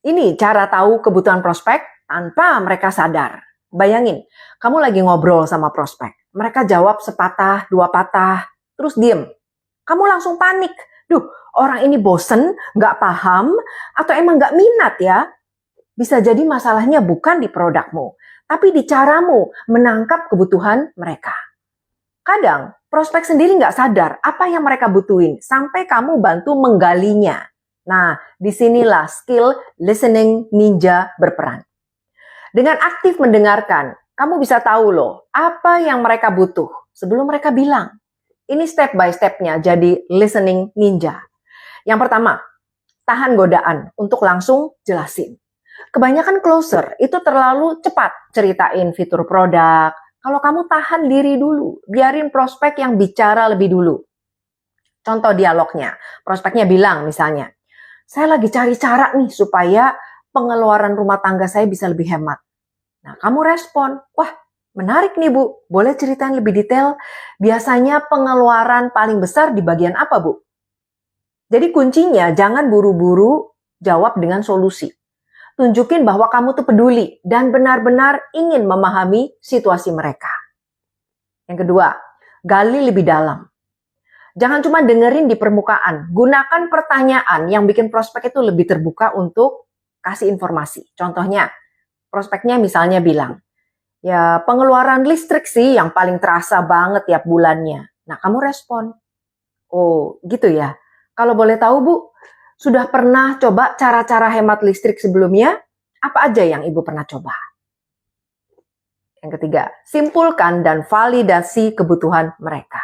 Ini cara tahu kebutuhan prospek tanpa mereka sadar. Bayangin, kamu lagi ngobrol sama prospek. Mereka jawab sepatah, dua patah, terus diem. Kamu langsung panik. Duh, orang ini bosen, nggak paham, atau emang nggak minat ya? Bisa jadi masalahnya bukan di produkmu, tapi di caramu menangkap kebutuhan mereka. Kadang, prospek sendiri nggak sadar apa yang mereka butuhin, sampai kamu bantu menggalinya. Nah, disinilah skill listening ninja berperan. Dengan aktif mendengarkan, kamu bisa tahu loh apa yang mereka butuh sebelum mereka bilang. Ini step by step-nya jadi listening ninja. Yang pertama, tahan godaan untuk langsung jelasin. Kebanyakan closer itu terlalu cepat ceritain fitur produk. Kalau kamu tahan diri dulu, biarin prospek yang bicara lebih dulu. Contoh dialognya, prospeknya bilang misalnya, saya lagi cari cara nih supaya pengeluaran rumah tangga saya bisa lebih hemat. Nah, kamu respon, wah menarik nih Bu, boleh ceritain lebih detail? Biasanya pengeluaran paling besar di bagian apa Bu? Jadi kuncinya jangan buru-buru jawab dengan solusi. Tunjukin bahwa kamu tuh peduli dan benar-benar ingin memahami situasi mereka. Yang kedua, gali lebih dalam. Jangan cuma dengerin di permukaan, gunakan pertanyaan yang bikin prospek itu lebih terbuka untuk kasih informasi. Contohnya, prospeknya misalnya bilang, ya pengeluaran listrik sih yang paling terasa banget tiap bulannya. Nah kamu respon, oh gitu ya. Kalau boleh tahu Bu, sudah pernah coba cara-cara hemat listrik sebelumnya? Apa aja yang Ibu pernah coba? Yang ketiga, simpulkan dan validasi kebutuhan mereka.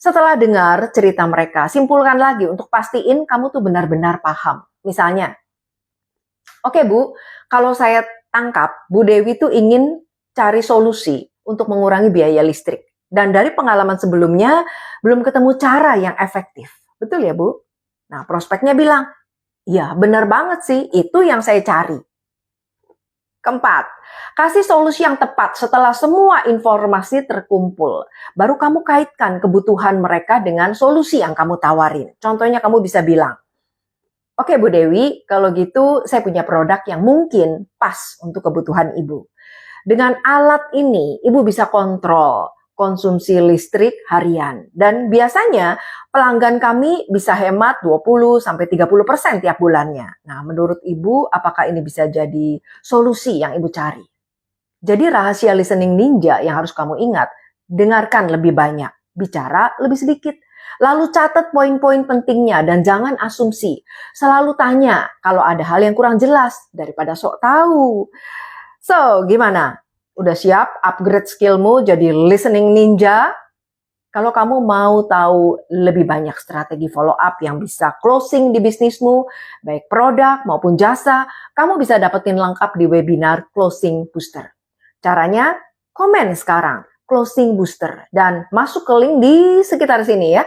Setelah dengar cerita mereka, simpulkan lagi untuk pastiin kamu tuh benar-benar paham. Misalnya, oke Bu, kalau saya tangkap, Bu Dewi tuh ingin cari solusi untuk mengurangi biaya listrik. Dan dari pengalaman sebelumnya, belum ketemu cara yang efektif. Betul ya Bu? Nah, prospeknya bilang, iya benar banget sih, itu yang saya cari. Keempat, kasih solusi yang tepat setelah semua informasi terkumpul. Baru kamu kaitkan kebutuhan mereka dengan solusi yang kamu tawarin. Contohnya kamu bisa bilang, oke Bu Dewi, kalau gitu saya punya produk yang mungkin pas untuk kebutuhan Ibu. Dengan alat ini, Ibu bisa kontrol konsumsi listrik harian. Dan biasanya pelanggan kami bisa hemat 20-30% tiap bulannya. Nah, menurut Ibu, apakah ini bisa jadi solusi yang Ibu cari? Jadi rahasia listening ninja yang harus kamu ingat, dengarkan lebih banyak, bicara lebih sedikit. Lalu catat poin-poin pentingnya dan jangan asumsi. Selalu tanya kalau ada hal yang kurang jelas daripada sok tahu. So, gimana? Udah siap upgrade skillmu jadi listening ninja? Kalau kamu mau tahu lebih banyak strategi follow up yang bisa closing di bisnismu, baik produk maupun jasa, kamu bisa dapetin lengkap di webinar Closing Booster. Caranya, komen sekarang Closing Booster dan masuk ke link di sekitar sini ya.